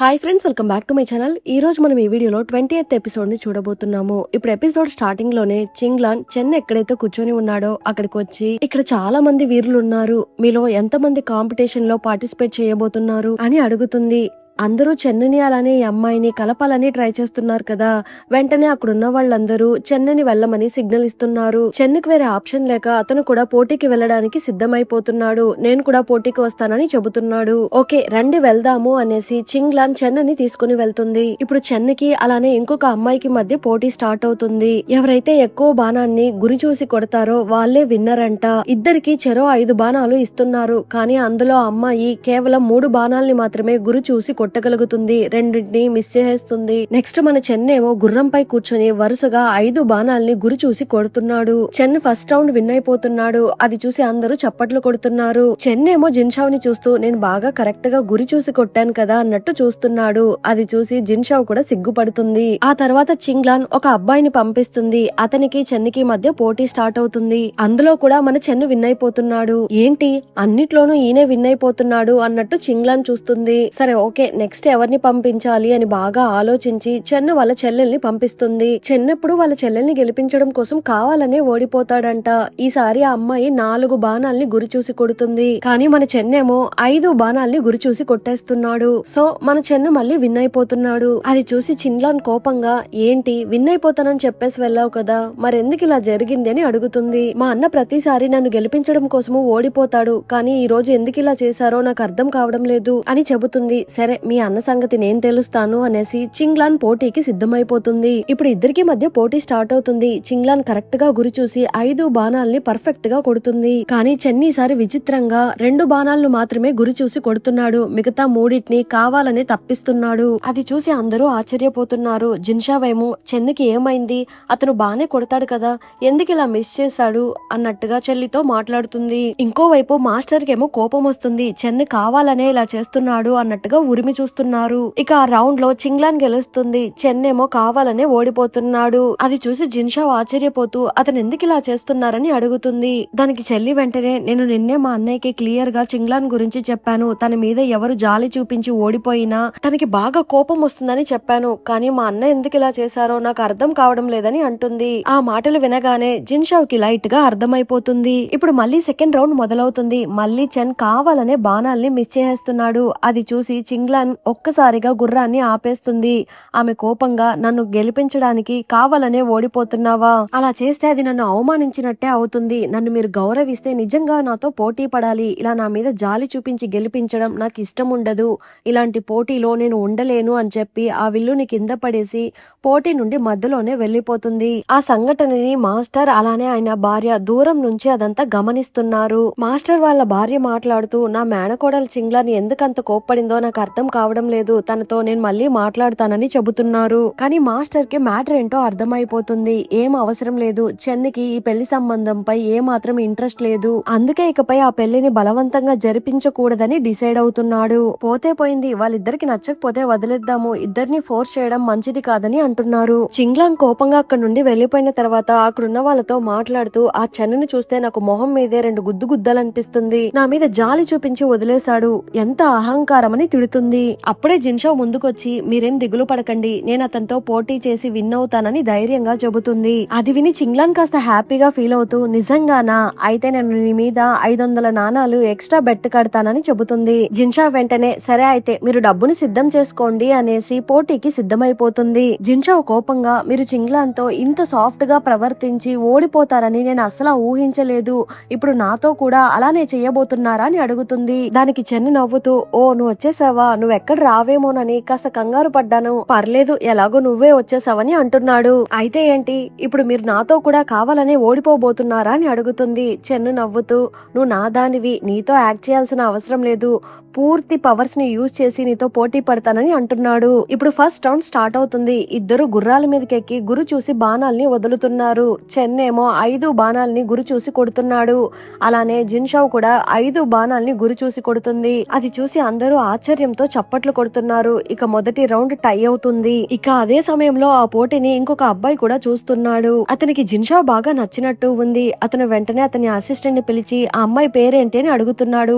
Hi friends, welcome back to my channel. ఈ రోజు మనం ఈ వీడియోలో 20th ఎపిసోడ్ ని చూడబోతున్నాము. ఇప్పుడు ఎపిసోడ్ స్టార్టింగ్ లోనే చింగ్లాన్ చెన్ ఎక్కడైతే కూర్చొని ఉన్నాడో అక్కడికి వచ్చి, ఇక్కడ చాలా మంది వీరులు ఉన్నారు, మీలో ఎంత మంది కాంపిటీషన్ లో పార్టిసిపేట్ చేయబోతున్నారు అని అడుగుతుంది. అందరూ చెన్నని అలానే ఈ అమ్మాయిని కలపాలని ట్రై చేస్తున్నారు కదా. వెంటనే అక్కడున్న వాళ్ళందరూ చెన్నని వెళ్ళమని సిగ్నల్ ఇస్తున్నారు. చెన్నుకు వేరే ఆప్షన్ లేక అతను కూడా పోటీకి వెళ్ళడానికి సిద్ధమైపోతున్నాడు. నేను కూడా పోటీకి వస్తానని చెబుతున్నాడు. ఓకే రండి వెళ్దాము అనేసి చింగ్లాన్ చెన్నని తీసుకుని వెళ్తుంది. ఇప్పుడు చెన్నకి అలానే ఇంకొక అమ్మాయికి మధ్య పోటీ స్టార్ట్ అవుతుంది. ఎవరైతే ఎక్కువ బాణాన్ని గురి చూసి కొడతారో వాళ్ళే విన్నర్ అంట. ఇద్దరికి చెరో 5 బాణాలు ఇస్తున్నారు. కానీ అందులో అమ్మాయి కేవలం 3 బాణాలని మాత్రమే గురి చూసి కొట్టగలుగుతుంది, రెండింటిని మిస్ చేసేస్తుంది. నెక్స్ట్ మన చెన్నేమో గుర్రంపై కూర్చొని వరుసగా 5 బాణాలని గురి చూసి కొడుతున్నాడు. చెన్ ఫస్ట్ రౌండ్ విన్ అయిపోతున్నాడు. అది చూసి అందరూ చప్పట్లు కొడుతున్నారు. చెన్నేమో జిన్షావ్ ని చూస్తూ నేను బాగా కరెక్ట్ గా గురి చూసి కొట్టాను కదా అన్నట్టు చూస్తున్నాడు. అది చూసి జిన్షావ్ కూడా సిగ్గుపడుతుంది. ఆ తర్వాత చింగ్లాన్ ఒక అబ్బాయిని పంపిస్తుంది. అతనికి చెన్నికి మధ్య పోటీ స్టార్ట్ అవుతుంది. అందులో కూడా మన చెన్ను విన్ అయిపోతున్నాడు. ఏంటి అన్నిట్లోనూ ఈయనే విన్ అయిపోతున్నాడు అన్నట్టు చింగ్లాన్ చూస్తుంది. సరే ఓకే నెక్స్ట్ ఎవరిని పంపించాలి అని బాగా ఆలోచించి చెన్ను వాళ్ళ చెల్లెల్ని పంపిస్తుంది. చెన్నెప్పుడు వాళ్ళ చెల్లెల్ని గెలిపించడం కోసం కావాలనే ఓడిపోతాడంట. ఈసారి ఆ అమ్మాయి 4 బాణాల్ని గురి చూసి కొడుతుంది. కానీ మన చెన్నేమో 5 బాణాల్ని గురి చూసి కొట్టేస్తున్నాడు. సో మన చెన్ను మళ్ళీ విన్ అయిపోతున్నాడు. అది చూసి చింగ్లాన్ కోపంగా ఏంటి విన్ అయిపోతానని చెప్పేసి వెళ్ళావు కదా, మరెందుకు ఇలా జరిగింది అని అడుగుతుంది. మా అన్న ప్రతిసారి నన్ను గెలిపించడం కోసము ఓడిపోతాడు, కానీ ఈ రోజు ఎందుకు ఇలా చేశారో నాకు అర్థం కావడం లేదు అని చెబుతుంది. సరే మీ అన్న సంగతి నేను తెలుస్తాను అనేసి చింగ్లాన్ పోటీకి సిద్ధమైపోతుంది. ఇప్పుడు ఇద్దరికి మధ్య పోటీ స్టార్ట్ అవుతుంది. చింగ్లాన్ కరెక్ట్ గా గురి చూసి 5 బాణాలని పర్ఫెక్ట్ గా కొడుతుంది. కానీ చెన్ని ఈసారి విచిత్రంగా 2 బాణాలను మాత్రమే గురి చూసి కొడుతున్నాడు. మిగతా 3టిని కావాలని తప్పిస్తున్నాడు. అది చూసి అందరూ ఆశ్చర్యపోతున్నారు. జిన్షావేమో చెన్నికి ఏమైంది, అతను బానే కొడతాడు కదా, ఎందుకు ఇలా మిస్ చేశాడు అన్నట్టుగా చెల్లితో మాట్లాడుతుంది. ఇంకోవైపు మాస్టర్ కేమో కోపం వస్తుంది. చెన్ను కావాలనే ఇలా చేస్తున్నాడు అన్నట్టుగా ఉరిమి చూస్తున్నారు. ఇక ఆ రౌండ్ లో చింగ్లాన్ గెలుస్తుంది. చెన్నేమో కావాలనే ఓడిపోతున్నాడు. అది చూసి జిన్షావ్ ఆశ్చర్యపోతూ అతను ఎందుకు ఇలా చేస్తున్నారని అడుగుతుంది. దానికి చెల్లి వెంటనే నేను నిన్నే మా అన్నయ్యకి క్లియర్ గా చింగ్లాన్ గురించి చెప్పాను. తన మీద ఎవరు జాలి చూపించి ఓడిపోయినా తనకి బాగా కోపం వస్తుందని చెప్పాను. కానీ మా అన్న ఎందుకు ఇలా చేశారో నాకు అర్థం కావడం లేదని అంటుంది. ఆ మాటలు వినగానే జిన్షావ్ కి లైట్ గా అర్థమైపోతుంది. ఇప్పుడు మళ్ళీ సెకండ్ రౌండ్ మొదలవుతుంది. మళ్ళీ చెన్ కావాలనే బాణాల్ని మిస్ చేసేస్తున్నాడు. అది చూసి చింగ్లాన్ ఒక్కసారిగా గుర్రాన్ని ఆపేస్తుంది. ఆమె కోపంగా నన్ను గెలిపించడానికి కావాలనే ఓడిపోతున్నావా, అలా చేస్తే అది నన్ను అవమానించినట్టే అవుతుంది. నన్ను మీరు గౌరవిస్తే నిజంగా నాతో పోటీ పడాలి. ఇలా నా మీద జాలి చూపించి గెలిపించడం నాకు ఇష్టం ఉండదు. ఇలాంటి పోటీలో నేను ఉండలేను అని చెప్పి ఆ విల్లుని కింద పడేసి పోటీ నుండి మధ్యలోనే వెళ్లిపోతుంది. ఆ సంఘటనని మాస్టర్ అలానే ఆయన భార్య దూరం నుంచి అదంతా గమనిస్తున్నారు. మాస్టర్ వాళ్ళ భార్య మాట్లాడుతూ నా మేనకోడలు చింగ్లాన్ ఎందుకంత కోప్పడిందో నాకు అర్థం కావడం లేదు, తనతో నేను మళ్ళీ మాట్లాడతానని చెబుతున్నారు. కానీ మాస్టర్ కి మ్యాటర్ ఏంటో అర్థమైపోతుంది. ఏం అవసరం లేదు, చెన్నికి ఈ పెళ్లి సంబంధంపై ఏ మాత్రం ఇంట్రెస్ట్ లేదు, అందుకే ఇకపై ఆ పెళ్లిని బలవంతంగా జరిపించకూడదని డిసైడ్ అవుతున్నాడు. పోతే పోయింది, వాళ్ళిద్దరికి నచ్చకపోతే వదిలేద్దాము, ఇద్దరిని ఫోర్స్ చేయడం మంచిది కాదని అంటున్నారు. చింగ్లాన్ కోపంగా అక్కడి నుండి వెళ్లిపోయిన తర్వాత అక్కడున్న వాళ్ళతో మాట్లాడుతూ ఆ చెన్నుని చూస్తే నాకు మొహం మీదే 2 గుద్దలనిపిస్తుంది, నా మీద జాలి చూపించి వదిలేశాడు, ఎంత అహంకారం అని తిడుతుంది. అప్పుడే జిన్షావ్ ముందుకొచ్చి మీరేం దిగులు పడకండి, నేను అతనితో పోటీ చేసి విన్ అవుతానని ధైర్యంగా చెబుతుంది. అది విని చింగ్లాన్ కాస్త హ్యాపీగా ఫీల్ అవుతూ నిజంగానా, అయితే నేను నీ మీద 500 నాణాలు ఎక్స్ట్రా బెట్ కడతానని చెబుతుంది. జిన్షావ్ వెంటనే సరే అయితే మీరు డబ్బుని సిద్ధం చేసుకోండి అనేసి పోటీకి సిద్ధమైపోతుంది. జిన్షావ్ కోపంగా మీరు చింగ్లాన్ తో ఇంత సాఫ్ట్ గా ప్రవర్తించి ఓడిపోతారని నేను అసలు ఊహించలేదు, ఇప్పుడు నాతో కూడా అలానే చెయ్యబోతున్నారా అని అడుగుతుంది. దానికి చెన్ను నవ్వుతూ ఓ నువ్వు వచ్చేసావా, నువ్వెక్కడ రావేమోనని కాస్త కంగారు పడ్డాను, పర్లేదు ఎలాగో నువ్వే వచ్చేసావని అంటున్నాడు. అయితే ఏంటి ఇప్పుడు మీరు నాతో కూడా కావాలనే ఓడిపోబోతున్నారా అని అడుగుతుంది. చెన్ను నవ్వుతూ నువ్వు నా దానివి, నీతో యాక్ట్ చేయాల్సిన అవసరం లేదు, పూర్తి పవర్స్ ని యూజ్ చేసి నీతో పోటీ పడతానని అంటున్నాడు. ఇప్పుడు ఫస్ట్ రౌండ్ స్టార్ట్ అవుతుంది. ఇద్దరు గుర్రాల మీదకెక్కి గురి చూసి బాణాల్ని వదులుతున్నారు. చెన్నేమో 5 బాణాల్ని గురి చూసి కొడుతున్నాడు. అలానే జిన్షావ్ కూడా 5 బాణాల్ని గురి చూసి కొడుతుంది. అది చూసి అందరూ ఆశ్చర్యంతో చప్పట్లు కొడుతున్నారు. ఇక మొదటి రౌండ్ టై అవుతుంది. ఇక అదే సమయంలో ఆ పోటీని ఇంకొక అబ్బాయి కూడా చూస్తున్నాడు. అతనికి జిన్షా బాగా నచ్చినట్టు ఉంది. అతను వెంటనే అతని అసిస్టెంట్ ని పిలిచి ఆ అమ్మాయి పేరేంటి అని అడుగుతున్నాడు.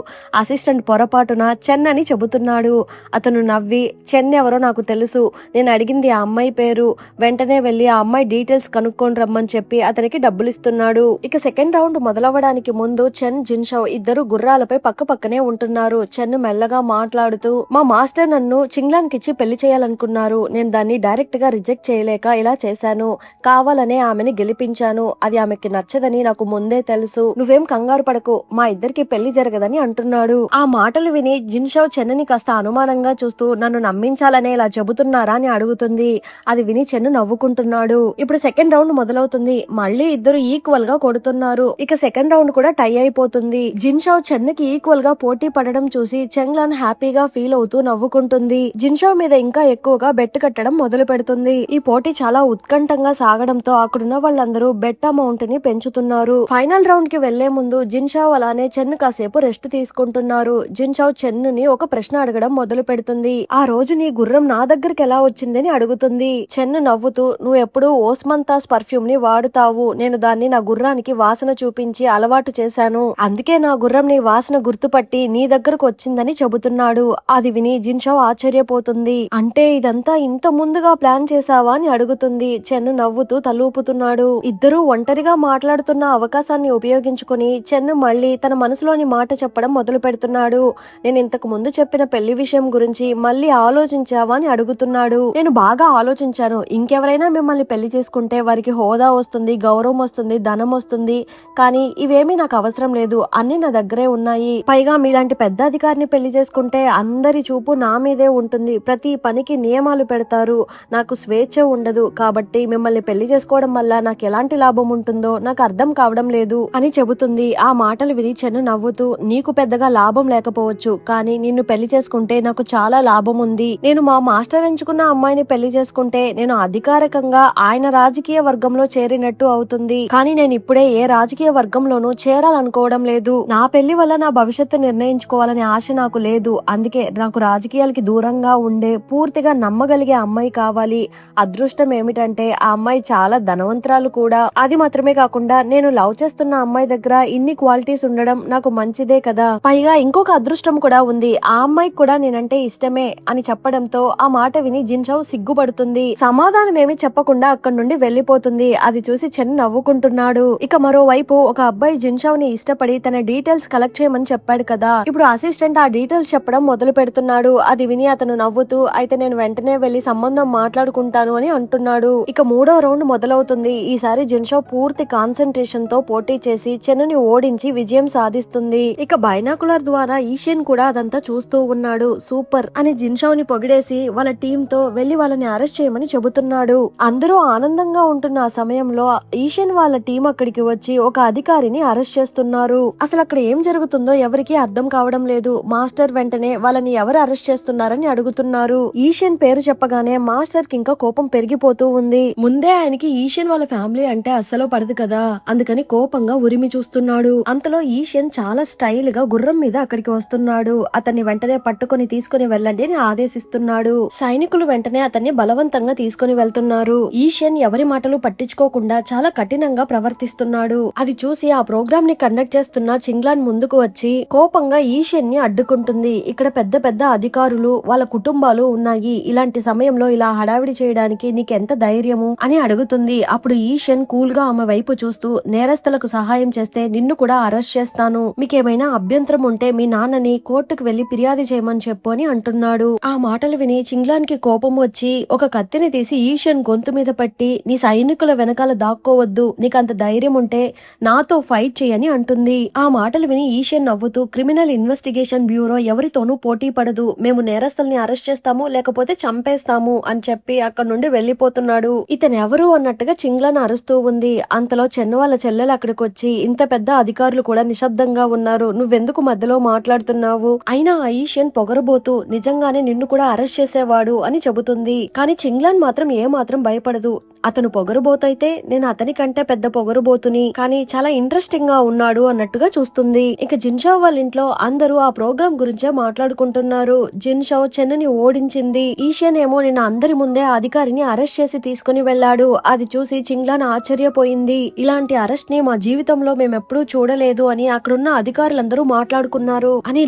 అసిస్టెంట్ పొరపాటున చెన్ అని చెబుతున్నాడు. అతను నవ్వి చెన్ ఎవరో నాకు తెలుసు, నేను అడిగింది ఆ అమ్మాయి పేరు, వెంటనే వెళ్లి ఆ అమ్మాయి డీటెయిల్స్ కనుక్కొని రమ్మని చెప్పి అతనికి డబ్బులు ఇస్తున్నాడు. ఇక సెకండ్ రౌండ్ మొదలవ్వడానికి ముందు చెన్ జిన్షా ఇద్దరు గుర్రాలపై పక్క పక్కనే ఉంటున్నారు. చెన్ మెల్లగా మాట్లాడుతూ మా మాస్టర్ నన్ను చింగ్లాన్ కిచ్చి పెళ్లి చేయాలనుకున్నారు. నేను దాన్ని డైరెక్ట్ గా రిజెక్ట్ చేయలేక ఇలా చేశాను. కావాలనే ఆమెని గెలిపించాను. అది ఆమెకి నచ్చదని నాకు ముందే తెలుసు. నువ్వేం కంగారు పడకు, మా ఇద్దరికి పెళ్లి జరగదని అంటున్నాడు. ఆ మాటలు విని జిన్షా చెన్నని కాస్త అనుమానంగా చూస్తూ నన్ను నమ్మించాలనే ఇలా చెబుతున్నారా అని అడుగుతుంది. అది విని చెన్ను నవ్వుకుంటున్నాడు. ఇప్పుడు సెకండ్ రౌండ్ మొదలవుతుంది. మళ్ళీ ఇద్దరు ఈక్వల్ గా కొడుతున్నారు. ఇక సెకండ్ రౌండ్ కూడా టై అయిపోతుంది. జిన్షా చెన్నుకి ఈక్వల్ గా పోటీ పడడం చూసి చెంగ్లాన్ హ్యాపీగా ఫీల్ అవుతూ నవ్వుకుంటుంది. జిన్షా మీద ఇంకా ఎక్కువగా బెట్ కట్టడం మొదలు పెడుతుంది. ఈ పోటీ చాలా ఉత్కంఠంగా సాగడంతో అక్కడున్న వాళ్ళందరూ బెట్ అమౌంట్ ని పెంచుతున్నారు. ఫైనల్ రౌండ్ కి వెళ్లే ముందు జిన్షా అలానే చెన్ను కాసేపు రెస్ట్ తీసుకుంటున్నారు. జిన్షా చెన్నుని ఒక ప్రశ్న అడగడం మొదలు పెడుతుంది. ఆ రోజు నీ గుర్రం నా దగ్గరికి ఎలా వచ్చిందని అడుగుతుంది. చెన్ను నవ్వుతూ నువ్వు ఎప్పుడు ఓస్మంతాస్ పర్ఫ్యూమ్ ని వాడుతావు, నేను దాన్ని నా గుర్రానికి వాసన చూపించి అలవాటు చేశాను, అందుకే నా గుర్రం నీ వాసన గుర్తుపట్టి నీ దగ్గరకు వచ్చిందని చెబుతున్నాడు. అది విని జిన్షా ఆశ్చర్యపోతుంది. అంటే ఇదంతా ఇంత ముందుగా ప్లాన్ చేసావా అని అడుగుతుంది. చెన్ను నవ్వుతూ తలూపుతున్నాడు. ఇద్దరూ ఒంటరిగా మాట్లాడుతున్న అవకాశాన్ని ఉపయోగించుకుని చెన్ను మళ్ళీ తన మనసులోని మాట చెప్పడం మొదలు పెడుతున్నాడు. నేను ఇంతకు ముందు చెప్పిన పెళ్లి విషయం గురించి మళ్ళీ ఆలోచించావా అని అడుగుతున్నాడు. నేను బాగా ఆలోచించాను. ఇంకెవరైనా మిమ్మల్ని పెళ్లి చేసుకుంటే వారికి హోదా వస్తుంది, గౌరవం వస్తుంది, ధనం వస్తుంది. కానీ ఇవేమీ నాకు అవసరం లేదు. అన్ని నా దగ్గరే ఉన్నాయి. పైగా మీలాంటి పెద్ద అధికారిని పెళ్లి చేసుకుంటే అందరి చూపు నా మీదే ఉంటుంది. ప్రతి పనికి నియమాలు పెడతారు. నాకు స్వేచ్ఛ ఉండదు. కాబట్టి మిమ్మల్ని పెళ్లి చేసుకోవడం వల్ల నాకు ఎలాంటి లాభం ఉంటుందో నాకు అర్థం కావడం లేదు అని చెబుతుంది. ఆ మాటలు విని చెన్ను నవ్వుతూ నీకు పెద్దగా లాభం లేకపోవచ్చు, కానీ నిన్ను పెళ్లి చేసుకుంటే నాకు చాలా లాభం ఉంది. నేను మా మాస్టర్ ఎంచుకున్న అమ్మాయిని పెళ్లి చేసుకుంటే నేను అధికారికంగా ఆయన రాజకీయ వర్గంలో చేరినట్టు అవుతుంది. కానీ నేను ఇప్పుడే ఏ రాజకీయ వర్గంలోనూ చేరాలనుకోవడం లేదు. నా పెళ్లి వల్ల నా భవిష్యత్తు నిర్ణయించుకోవాలనే ఆశ నాకు లేదు. అందుకే నాకు రాజకీయాలకి దూరంగా ఉండే పూర్తిగా నమ్మగలిగే అమ్మాయి కావాలి. అదృష్టం ఏమిటంటే ఆ అమ్మాయి చాలా ధనవంతురాలు కూడా. అది మాత్రమే కాకుండా నేను లవ్ చేస్తున్న అమ్మాయి దగ్గర ఇన్ని క్వాలిటీస్ ఉండడం నాకు మంచిదే కదా. పైగా ఇంకొక అదృష్టం కూడా ఉంది. ఆ అమ్మాయికి కూడా నేనంటే ఇష్టమే అని చెప్పడంతో ఆ మాట విని జిన్షా సిగ్గుపడుతుంది. సమాధానం ఏమి చెప్పకుండా అక్కడి నుండి వెళ్లిపోతుంది. అది చూసి చెన్ను నవ్వుకుంటున్నాడు. ఇక మరోవైపు ఒక అబ్బాయి జిన్షాని ఇష్టపడి తన డీటెయిల్స్ కలెక్ట్ చేయమని చెప్పాడు కదా. ఇప్పుడు అసిస్టెంట్ ఆ డీటెయిల్స్ చెప్పడం మొదలు పెడుతున్నాడు. అది విని అతను నవ్వుతూ అయితే నేను వెంటనే వెళ్లి సంబంధం మాట్లాడుకుంటాను అని అంటున్నాడు. ఇక మూడో రౌండ్ మొదలవుతుంది. ఈసారి జిన్షా పూర్తి కాన్సన్ట్రేషన్ తో పోటీ చేసి చెన్నుని ఓడించి విజయం సాధిస్తుంది. ఇక బైనాకులర్ ద్వారా ఈషియన్ కూడా అదంతా చూస్తూ ఉన్నాడు. సూపర్ అని జిన్షాని పొగిడేసి వాళ్ళ టీమ్ తో వెళ్లి వాళ్ళని అరెస్ట్ చేయమని చెబుతున్నాడు. అందరూ ఆనందంగా ఉంటున్న ఆ సమయంలో ఈషియన్ వాళ్ళ టీం అక్కడికి వచ్చి ఒక అధికారిని అరెస్ట్ చేస్తున్నారు. అసలు అక్కడ ఏం జరుగుతుందో ఎవరికీ అర్థం కావడం లేదు. మాస్టర్ వెంటనే వాళ్ళని ఎవరు అరెస్ట్ చేస్తున్నారని అడుగుతున్నారు. ఈషియన్ పేరు చెప్పగానే మాస్టర్ కి ఇంకా కోపం పెరిగిపోతూ ఉంది. ముందే ఆయనకి ఈషియన్ వాళ్ళ ఫ్యామిలీ అంటే అస్సలు పడదు కదా, అందుకని కోపంగా ఉరిమి చూస్తున్నాడు. అంతలో ఈషియన్ చాలా స్టైల్ గా గుర్రం మీద అక్కడికి వస్తున్నాడు. అతన్ని వెంటనే పట్టుకొని తీసుకుని వెళ్ళండి అని ఆదేశిస్తున్నాడు. సైనికులు వెంటనే అతన్ని బలవంతంగా తీసుకుని వెళ్తున్నారు. ఈషియన్ ఎవరి మాటలు పట్టించుకోకుండా చాలా కఠినంగా ప్రవర్తిస్తున్నాడు. అది చూసి ఆ ప్రోగ్రామ్ ని కండక్ట్ చేస్తున్న చింగ్లాన్ ముందుకు వచ్చి కోపంగా ఈషియన్ ని అడ్డుకుంటుంది. ఇక్కడ పెద్ద పెద్ద అధికారులు వాళ్ళ కుటుంబాలు ఉన్నాయి. ఇలాంటి సమయంలో ఇలా హడావిడి చేయడానికి నీకెంత ధైర్యము అని అడుగుతుంది. అప్పుడు ఈషియన్ కూల్ గా ఆమె వైపు చూస్తూ నేరస్తులకు సహాయం చేస్తే నిన్ను కూడా అరెస్ట్ చేస్తాను. మీకేమైనా అభ్యంతరం ఉంటే మీ నాన్నని కోర్టుకు వెళ్లి ఫిర్యాదు చేయమని చెప్పు అని అంటున్నాడు. ఆ మాటలు విని చింగ్లాన్ కి కోపం వచ్చి ఒక కత్తిని తీసి ఈషియన్ గొంతు మీద పట్టి నీ సైనికుల వెనకాల దాక్కోవద్దు, నీకంత ధైర్యం ఉంటే నాతో ఫైట్ చేయని అంటుంది. ఆ మాటలు విని ఈషియన్ నవ్వుతూ క్రిమినల్ ఇన్వెస్టిగేషన్ బ్యూరో ఎవరితోనూ పోటీ పడదు, మేము నేరస్తుల్ని అరెస్ట్ చేస్తాము లేకపోతే చంపేస్తాము అని చెప్పి అక్కడ నుండి వెళ్లిపోతున్నాడు. ఇతను ఎవరు అన్నట్టుగా చింగ్లాన్ అరుస్తూ ఉంది. అంతలో చెన్ను వాళ్ళ చెల్లెలు అక్కడికి వచ్చి ఇంత పెద్ద అధికారులు కూడా నిశ్శబ్దంగా ఉన్నారు, నువ్వెందుకు మధ్యలో మాట్లాడుతున్నావు, అయినా ఆ ఈషియన్ పొగరబోతూ నిజంగానే నిన్ను కూడా అరెస్ట్ చేసేవాడు అని చెబుతుంది. కానీ చింగ్లాన్ మాత్రం ఏమాత్రం భయపడదు. అతను పొగరుబోతైతే నేను అతని కంటే పెద్ద పొగరుబోతుని, కానీ చాలా ఇంట్రెస్టింగ్ గా ఉన్నాడు అన్నట్టుగా చూస్తుంది. ఇక జిన్షావ్ వాళ్ళ ఇంట్లో అందరూ ఆ ప్రోగ్రామ్ గురించే మాట్లాడుకుంటున్నారు. జిన్షావ్ చెన్నుని ఓడించింది. ఈషియన్ ఏమో నిన్న అందరి ముందే ఆ అధికారిని అరెస్ట్ చేసి తీసుకుని వెళ్లాడు. అది చూసి చింగ్లాన్ ఆశ్చర్యపోయింది. ఇలాంటి అరెస్ట్ ని మా జీవితంలో మేమెప్పుడూ చూడలేదు అని అక్కడున్న అధికారులందరూ మాట్లాడుకున్నారు అని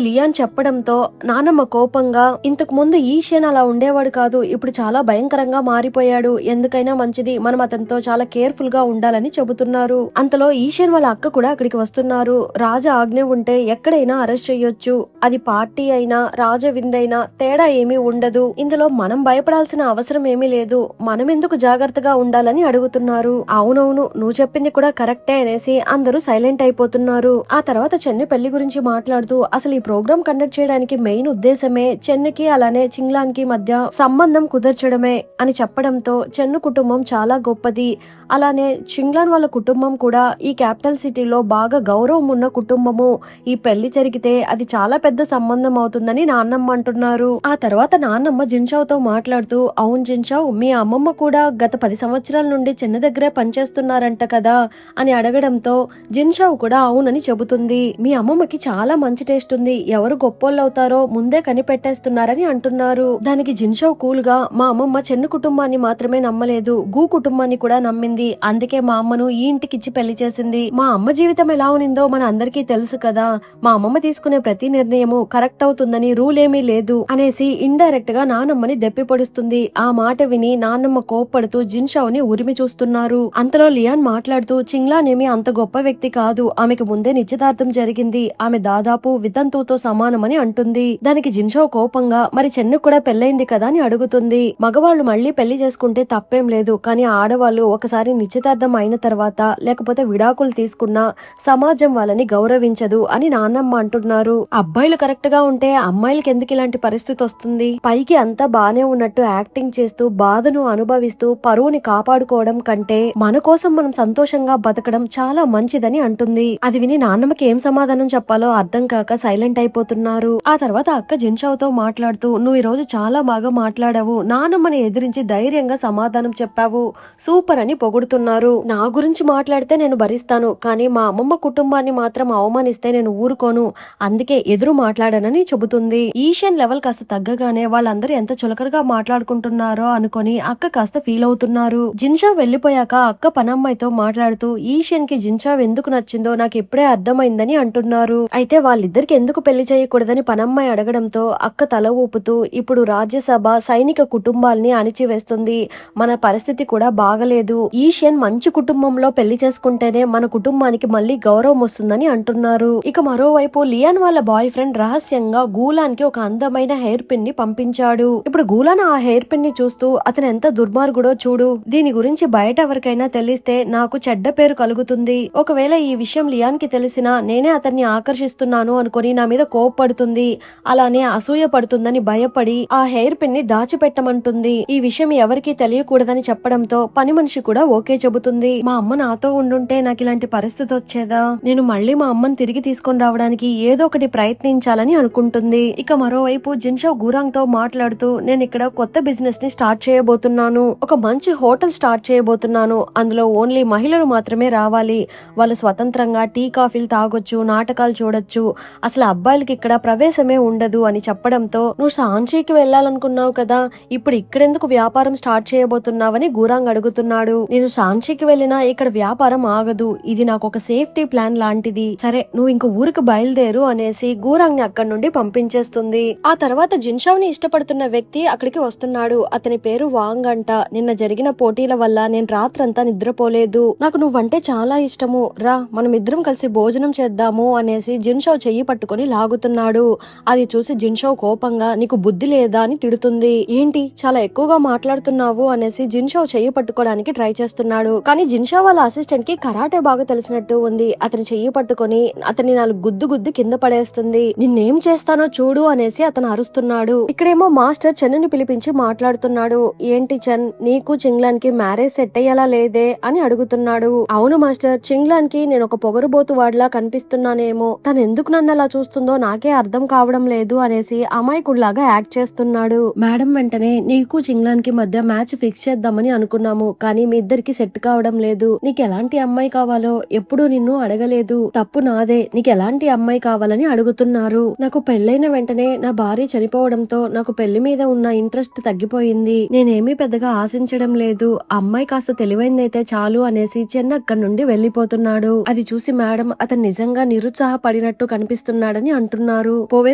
లియాన్ చెప్పడంతో నానమ్మ కోపంగా, ఇంతకు ముందు ఈషియన్ అలా ఉండేవాడు కాదు, ఇప్పుడు చాలా భయంకరంగా మారిపోయాడు, ఎందుకైనా మంచిది మనం అతనితో చాలా కేర్ఫుల్ గా ఉండాలని చెబుతున్నారు. అంతలో ఈషియన్ వాళ్ళ అక్క కూడా అక్కడికి వస్తున్నారు. రాజ ఆజ్ఞ ఉంటే ఎక్కడైనా అరెస్ట్ చేయొచ్చు, అది పార్టీ అయినా రాజ విందైనా తేడా ఏమీ ఉండదు, ఇందులో మనం భయపడాల్సిన అవసరం ఏమీ లేదు, మనం ఎందుకు జాగ్రత్తగా ఉండాలని అడుగుతున్నారు. అవునవును నువ్వు చెప్పింది కూడా కరెక్టే అనేసి అందరూ సైలెంట్ అయిపోతున్నారు. ఆ తర్వాత చెన్నై పెళ్లి గురించి మాట్లాడుతూ అసలు ఈ ప్రోగ్రామ్ కండక్ట్ చేయడానికి మెయిన్ ఉద్దేశమే చెన్నైకి అలానే చింగ్లాన్ కి మధ్య సంబంధం కుదర్చడమే అని చెప్పడంతో చెన్ను కుటుంబం చాలా గొప్పది, అలానే చింగ్లాన్ వాళ్ళ కుటుంబం కూడా ఈ క్యాపిటల్ సిటీలో బాగా గౌరవం ఉన్న కుటుంబము, ఈ పెళ్లి జరిగితే అది చాలా పెద్ద సంబంధం అవుతుందని నాన్నమ్మ అంటున్నారు. ఆ తర్వాత నాన్నమ్మ జిన్షావ్ తో మాట్లాడుతూ, అవును జిన్షావ్ మీ అమ్మమ్మ కూడా గత 10 సంవత్సరాల నుండి చెన్న దగ్గరే పనిచేస్తున్నారంట కదా అని అడగడంతో జిన్షావ్ కూడా అవునని చెబుతుంది. మీ అమ్మమ్మకి చాలా మంచి టేస్ట్ ఉంది, ఎవరు గొప్పోళ్ళు అవుతారో ముందే కనిపెట్టేస్తున్నారని అంటున్నారు. దానికి జిన్షావ్ కూల్ గా, మా అమ్మమ్మ చెన్ను కుటుంబాన్ని మాత్రమే నమ్మలేదు, గు కుటుంబాన్ని కూడా నమ్మింది, అందుకే మా అమ్మను ఈ ఇంటికిచ్చి పెళ్లి చేసింది, మా అమ్మ జీవితం ఎలా ఉనిందో మన అందరికీ తెలుసు కదా, మా అమ్మమ్మ తీసుకునే ప్రతి నిర్ణయము కరెక్ట్ అవుతుందని రూల్ ఏమీ లేదు అనేసి ఇండైరెక్ట్ గా నానమ్మని దెప్పిపొడుస్తుంది. ఆ మాట విని నాన్నమ్మ కోప్పడుతూ జిన్షావ్ ని ఉరిమి చూస్తున్నారు. అంతలో లియాన్ మాట్లాడుతూ, చింగ్లాన్ ఏమి అంత గొప్ప వ్యక్తి కాదు, ఆమెకు ముందే నిశ్చితార్థం జరిగింది, ఆమె దాదాపు వితంతువుతో సమానమని అంటుంది. దానికి జిన్షావ్ కోపంగా, మరి చెన్ను కూడా పెళ్ళైంది కదా అని అడుగుతుంది. మగవాళ్ళు మళ్ళీ పెళ్లి చేసుకుంటే తప్పేం లేదు, కానీ ఆడవాళ్ళు ఒకసారి నిశ్చితార్థం అయిన తర్వాత లేకపోతే విడాకులు తీసుకున్నా సమాజం వాళ్ళని గౌరవించదు అని నాన్నమ్మ అంటున్నారు. అబ్బాయిలు కరెక్ట్ గా ఉంటే అమ్మాయిలకి ఎందుకు ఇలాంటి పరిస్థితి వస్తుంది, పైకి అంతా బానే ఉన్నట్టు యాక్టింగ్ చేస్తూ బాధను అనుభవిస్తూ పరువుని కాపాడుకోవడం కంటే మన కోసం మనం సంతోషంగా బతకడం చాలా మంచిదని అంటుంది. అది విని నాన్నమ్మకి ఏం సమాధానం చెప్పాలో అర్థం కాక సైలెంట్ అయిపోతున్నారు. ఆ తర్వాత అక్క జిన్షావ్ తో మాట్లాడుతూ, నువ్వు ఈ రోజు చాలా బాగా మాట్లాడావు, నానమ్మని ఎదిరించి ధైర్యంగా సమాధానం చెప్పావు, సూపర్ అని పొగుడుతున్నారు. నా గురించి మాట్లాడితే నేను భరిస్తాను, కానీ మా అమ్మమ్మ కుటుంబాన్ని మాత్రం అవమానిస్తే నేను ఊరుకోను, అందుకే ఎదురు మాట్లాడానని చెబుతుంది. ఈషియన్ లెవెల్ కాస్త తగ్గగానే వాళ్ళందరూ ఎంత చులకరగా మాట్లాడుకుంటున్నారో అనుకొని అక్క కాస్త ఫీల్ అవుతున్నారు. జిన్షావ్ వెళ్లిపోయాక అక్క పనమ్మాయితో మాట్లాడుతూ, ఈషియన్ కి జిన్షావ్ ఎందుకు నచ్చిందో నాకు ఇప్పుడే అర్థమైందని అంటున్నారు. అయితే వాళ్ళిద్దరికి ఎందుకు పెళ్లి చేయకూడదని పనమ్మాయి అడగడంతో అక్క తల ఊపుతూ, ఇప్పుడు రాజ్యసభ సైనిక కుటుంబాల్ని అణిచివేస్తుంది, మన పరిస్థితి కూడా బాగలేదు, ఈషియన్ మంచి కుటుంబంలో పెళ్లి చేసుకుంటేనే మన కుటుంబానికి మళ్ళీ గౌరవం వస్తుందని అంటున్నారు. ఇక మరోవైపు లియాన్ వాళ్ళ బాయ్ ఫ్రెండ్ రహస్యంగా గూలాన్ కి ఒక అందమైన హెయిర్ పిన్ ని పంపించాడు. ఇప్పుడు గూలాన్ ఆ హెయిర్ పిన్ ని చూస్తూ, అతను ఎంత దుర్మార్గుడో చూడు, దీని గురించి బయట ఎవరికైనా తెలిస్తే నాకు చెడ్డ పేరు కలుగుతుంది, ఒకవేళ ఈ విషయం లియాన్ కి తెలిసినా నేనే అతన్ని ఆకర్షిస్తున్నాను అనుకుని నా మీద కోప్పడుతుంది, అలానే అసూయ పడుతుందని భయపడి ఆ హెయిర్ పిన్ ని దాచిపెట్టమంటుంది. ఈ విషయం ఎవరికీ తెలియకూడదని చెప్పడంతో పని మనిషి కూడా ఓకే చెబుతుంది. మా అమ్మ నాతో ఉండుంటే నాకు ఇలాంటి పరిస్థితి వచ్చేదా, నేను మళ్ళీ మా అమ్మని తిరిగి తీసుకొని రావడానికి ఏదో ఒకటి ప్రయత్నించాలని అనుకుంటుంది. ఇక మరోవైపు జిన్షావ్ గూరాంగ్ తో మాట్లాడుతూ, నేను ఇక్కడ కొత్త బిజినెస్ ని స్టార్ట్ చేయబోతున్నాను, ఒక మంచి హోటల్ స్టార్ట్ చేయబోతున్నాను, అందులో ఓన్లీ మహిళలు మాత్రమే రావాలి, వాళ్ళు స్వతంత్రంగా టీ కాఫీలు తాగొచ్చు, నాటకాలు చూడొచ్చు, అసలు అబ్బాయిలకి ఇక్కడ ప్రవేశమే ఉండదు అని చెప్పడంతో, నువ్వు సాంచీకి వెళ్ళాలనుకున్నావు కదా, ఇప్పుడు ఇక్కడెందుకు వ్యాపారం స్టార్ట్ చేయబోతున్నావని గూరాంగ్ అడుగుతున్నాడు. నేను సాంచీకి వెళ్ళినా ఇక్కడ వ్యాపారం ఆగదు, ఇది నాకు ఒక సేఫ్టీ ప్లాన్ లాంటిది, సరే నువ్వు ఇంక ఊరికి బయలుదేరు అనేసి గూరాంగ్ ని అక్కడి నుండి పంపించేస్తుంది. ఆ తర్వాత జిన్షావ్ ని ఇష్టపడుతున్న వ్యక్తి అక్కడికి వస్తున్నాడు. అతని పేరు వాంగ్ అంట. నిన్న జరిగిన పోటీల వల్ల నేను రాత్రంతా నిద్రపోలేదు, నాకు నువ్వంటే చాలా ఇష్టము, రా మనం ఇద్దరం కలిసి భోజనం చేద్దాము అనేసి జిన్షావ్ చెయ్యి పట్టుకొని లాగుతున్నాడు. అది చూసి జిన్షావ్ కోపంగా, నీకు బుద్ధి లేదా అని తిడుతుంది. ఏంటి చాలా ఎక్కువగా మాట్లాడుతున్నావు అనేసి జిన్షావ్ చెయ్యి పట్టుకోవడానికి ట్రై చేస్తున్నాడు. కానీ జిన్షావ్ వాళ్ళ అసిస్టెంట్ కి కరాటే బాగా తెలిసినట్టు ఉంది. అతని చెయ్యి పట్టుకొని అతని 4 గుద్దు కింద పడేస్తుంది. నిన్నేం చేస్తానో చూడు అనేసి అతను అరుస్తున్నాడు. ఇక్కడేమో మాస్టర్ చెన్నుని పిలిపించి మాట్లాడుతున్నాడు. ఏంటి చెన్, నీకు చింగ్లాన్ కి మ్యారేజ్ సెట్ అయ్యేలా లేదే అని అడుగుతున్నాడు. అవును మాస్టర్, చింగ్లాన్ కి నేను ఒక పొగరుబోతు వాడిలా కనిపిస్తున్నానేమో, తను ఎందుకు నన్ను అలా చూస్తుందో నాకే అర్థం కావడం లేదు అనేసి అమాయకుడిలాగా యాక్ట్ చేస్తున్నాడు. మేడం వెంటనే నీకు చింగ్లాన్ కి మధ్య మ్యాచ్ ఫిక్స్ చేద్దామని అనుకున్నాము, కానీ మీ ఇద్దరికి సెట్ కావడం లేదు. నీకు ఎలాంటి అమ్మాయి కావాలో ఎప్పుడూ నిన్ను అడగలేదు. తప్పు నాదే. నీకు ఎలాంటి అమ్మాయి కావాలని అడుగుతున్నారు. నాకు పెళ్లైన వెంటనే నా భార్య చనిపోవడంతో నాకు పెళ్లి మీద ఉన్న ఇంట్రెస్ట్ తగ్గిపోయింది. నేనేమీ పెద్దగా ఆశించడం లేదు. అమ్మాయి కాస్త తెలివైందైతే చాలు అనేసి చెన్న అక్కడి నుండి వెళ్లిపోతున్నాడు. అది చూసి మేడం అతను నిజంగా నిరుత్సాహపడినట్టు కనిపిస్తున్నాడని అంటున్నారు. పోవే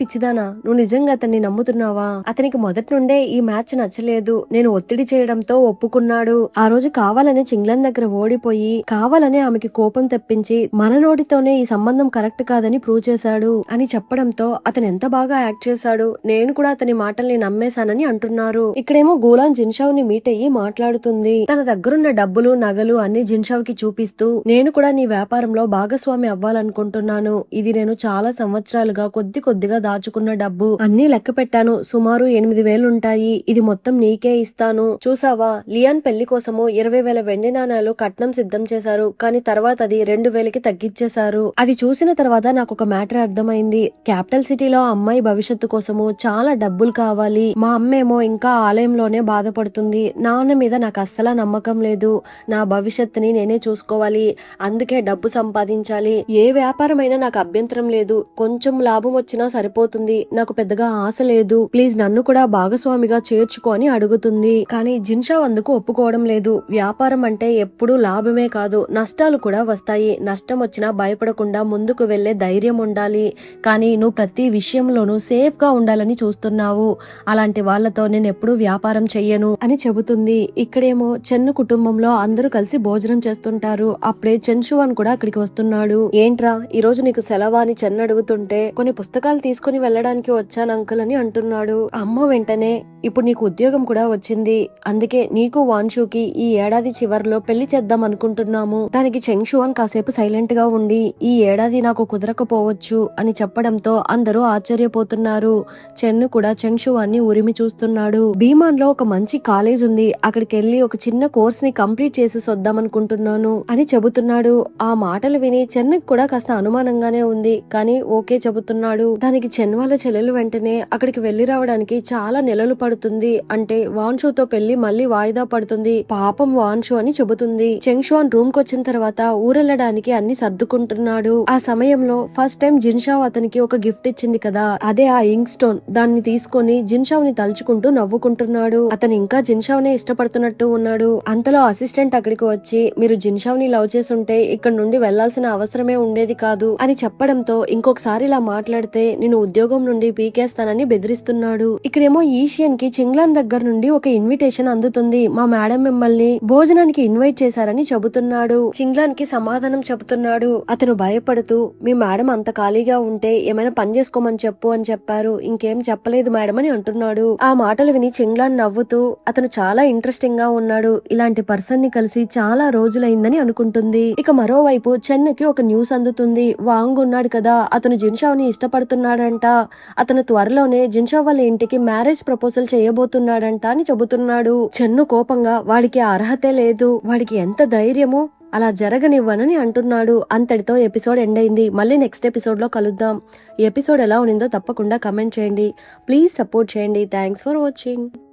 పిచ్చిదానా, నువ్వు నిజంగా అతన్ని నమ్ముతున్నావా? అతనికి మొదటి నుండే ఈ మ్యాచ్ నచ్చలేదు. నేను ఒత్తిడి చేయడంతో ఒప్పుకున్నాడు. ఆ రోజు కావాలని చింగ్లన్ దగ్గర ఓడిపోయి కావాలని ఆమెకి కోపం తెప్పించి మన నోటితోనే ఈ సంబంధం కరెక్ట్ కాదని ప్రూవ్ చేశాడు అని చెప్పడంతో అతను ఎంత బాగా యాక్ట్ చేశాడు. నేను కూడా అతని మాటల్ని నమ్మేశానని అంటున్నారు. ఇక్కడేమో గోలాన్ జిన్షావ్ ని మీట్ అయ్యి మాట్లాడుతుంది. తన దగ్గరున్న డబ్బులు నగలు అన్ని జిన్షావ్ కి చూపిస్తూ నేను కూడా నీ వ్యాపారంలో భాగస్వామి అవ్వాలనుకుంటున్నాను. ఇది నేను చాలా సంవత్సరాలుగా కొద్దిగా దాచుకున్న డబ్బు. అన్ని లెక్క పెట్టాను. సుమారు 8,000 ఉంటాయి. ఇది మొత్తం నీకే ఇస్తాను. చూసావా, లియాన్ పెళ్లి కోసము 20,000 వెండి నాణాలు కట్నం సిద్ధం చేశారు. కానీ తర్వాత అది 2,000కి తగ్గించేశారు. అది చూసిన తర్వాత నాకు ఒక మ్యాటర్ అర్థమైంది. క్యాపిటల్ సిటీలో అమ్మాయి భవిష్యత్తు కోసము చాలా డబ్బులు కావాలి. మా అమ్మేమో ఇంకా ఆలయంలోనే బాధపడుతుంది. నాన్న మీద నాకు అస్సలు నమ్మకం లేదు. నా భవిష్యత్తుని నేనే చూసుకోవాలి. అందుకే డబ్బు సంపాదించాలి. ఏ వ్యాపారమైనా నాకు అభ్యంతరం లేదు. కొంచెం లాభం వచ్చినా సరిపోతుంది. నాకు పెద్దగా ఆశ లేదు. ప్లీజ్ నన్ను కూడా భాగస్వామిగా చేర్చుకో అని అడుగుతుంది. కానీ జిన్షావ్ అందుకు ఒప్పుకోవడం లేదు. వ్యాపారం అంటే ఎప్పుడూ లాభమే కాదు, నష్టాలు కూడా వస్తాయి. నష్టం వచ్చినా భయపడకుండా ముందుకు వెళ్లే ధైర్యం ఉండాలి. కానీ నువ్వు ప్రతి విషయంలోనూ సేఫ్ గా ఉండాలని చూస్తున్నావు. అలాంటి వాళ్లతో నేను ఎప్పుడూ వ్యాపారం చెయ్యను అని చెబుతుంది. ఇక్కడేమో చెన్ను కుటుంబంలో అందరూ కలిసి భోజనం చేస్తుంటారు. అప్పుడే చెన్షువాన్ కూడా అక్కడికి వస్తున్నాడు. ఏంట్రా ఈ రోజు నీకు సెలవా అని చెన్ను అడుగుతుంటే కొన్ని పుస్తకాలు తీసుకుని వెళ్ళడానికి వచ్చాను అంకుల్ అని అంటున్నాడు. అమ్మ వెంటనే ఇప్పుడు నీకు ఉద్యోగం కూడా వచ్చింది. అందుకే నీకు వాన్షుకి ఈ ఏడాది చివరిలో పెళ్లి చేద్దాం అనుకుంటున్నాము. దానికి చెంగ్షువాన్ కాసేపు సైలెంట్ గా ఉండి ఈ ఏడాది నాకు కుదరకపోవచ్చు అని చెప్పడంతో అందరూ ఆశ్చర్యపోతున్నారు. చెన్ను కూడా చెంగ్షువాన్ ని ఉరిమి చూస్తున్నాడు. భీమాన్ లో ఒక మంచి కాలేజ్ ఉంది. అక్కడికి వెళ్లి ఒక చిన్న కోర్స్ ని కంప్లీట్ చేసి వద్దాం అనుకుంటున్నాను అని చెబుతున్నాడు. ఆ మాటలు విని చెన్నుకి కూడా కాస్త అనుమానంగానే ఉంది. కానీ ఓకే చెబుతున్నాడు. దానికి చెన్ వాళ్ళ చెల్లెలు వెంటనే అక్కడికి వెళ్లి రావడానికి చాలా నెలలు పడుతుంది. అంటే వాన్షుతో పెళ్లి మళ్ళీ వాయిదా పడుతుంది. పాపం వాన్షు అని చెబుతుంది. చెంగ్షువాన్ రూమ్ కి వచ్చిన తర్వాత ఊరెళ్ళడానికి అన్ని సర్దుకుంటున్నాడు. ఆ సమయంలో ఫస్ట్ టైం జిన్షావ్ అతనికి ఒక గిఫ్ట్ ఇచ్చింది కదా, అదే ఆ ఇంక్ స్టోన్. దాన్ని తీసుకొని జిన్షావ్ ని తలుచుకుంటూ నవ్వుకుంటున్నాడు. అతను ఇంకా జిన్షావ్ నే ఇష్టపడుతున్నట్టు ఉన్నాడు. అంతలో అసిస్టెంట్ అక్కడికి వచ్చి మీరు జిన్షావ్ ని లవ్ చేసుంటే ఇక్కడ నుండి వెళ్లాల్సిన అవసరమే ఉండేది కాదు అని చెప్పడంతో ఇంకొకసారి ఇలా మాట్లాడితే నేను ఉద్యోగం నుండి పీకేస్తానని బెదిరిస్తున్నాడు. ఇక్కడేమో ఈషియన్ కి చింగ్లాన్ దగ్గర నుండి ఒక ఇన్విటేషన్ అందుతుంది. మా మేడం మిమ్మల్ని భోజనానికి ఇన్వైట్ చేశారని చెబుతున్నాడు. చింగ్లాన్ కి సమాధానం చెబుతున్నాడు. అతను భయపడుతూ మీ మేడం అంత ఖాళీగా ఉంటే ఏమైనా పని చేసుకోమని చెప్పు అని చెప్పారు. ఇంకేం చెప్పలేదు మేడం అని అంటున్నాడు. ఆ మాటలు విని చింగ్లాన్ నవ్వుతూ అతను చాలా ఇంట్రెస్టింగ్ గా ఉన్నాడు. ఇలాంటి పర్సన్ ని కలిసి చాలా రోజులైందని అనుకుంటుంది. ఇక మరోవైపు చెన్నుకి ఒక న్యూస్ అందుతుంది. వాంగ్ ఉన్నాడు కదా, అతను జిన్షావ్ ని ఇష్టపడుతున్నాడంట. అతను త్వరలోనే జిన్షావ్ వాళ్ళ ఇంటికి మ్యారేజ్ ప్రపోజల్ చేయబోతున్నాడంట అని చెబుతున్నాడు. చెన్ను కోపంగా వాడికి అర్హతే లేదు, వాడికి ఎంత ధైర్యమో, అలా జరగనివ్వనని అంటున్నాడు. అంతటితో ఎపిసోడ్ ఎండ్ అయింది. మళ్ళీ నెక్స్ట్ ఎపిసోడ్ లో కలుద్దాం. ఈ ఎపిసోడ్ ఎలా ఉన్నిందో తప్పకుండా కమెంట్ చేయండి. ప్లీజ్ సపోర్ట్ చేయండి. Thanks for watching.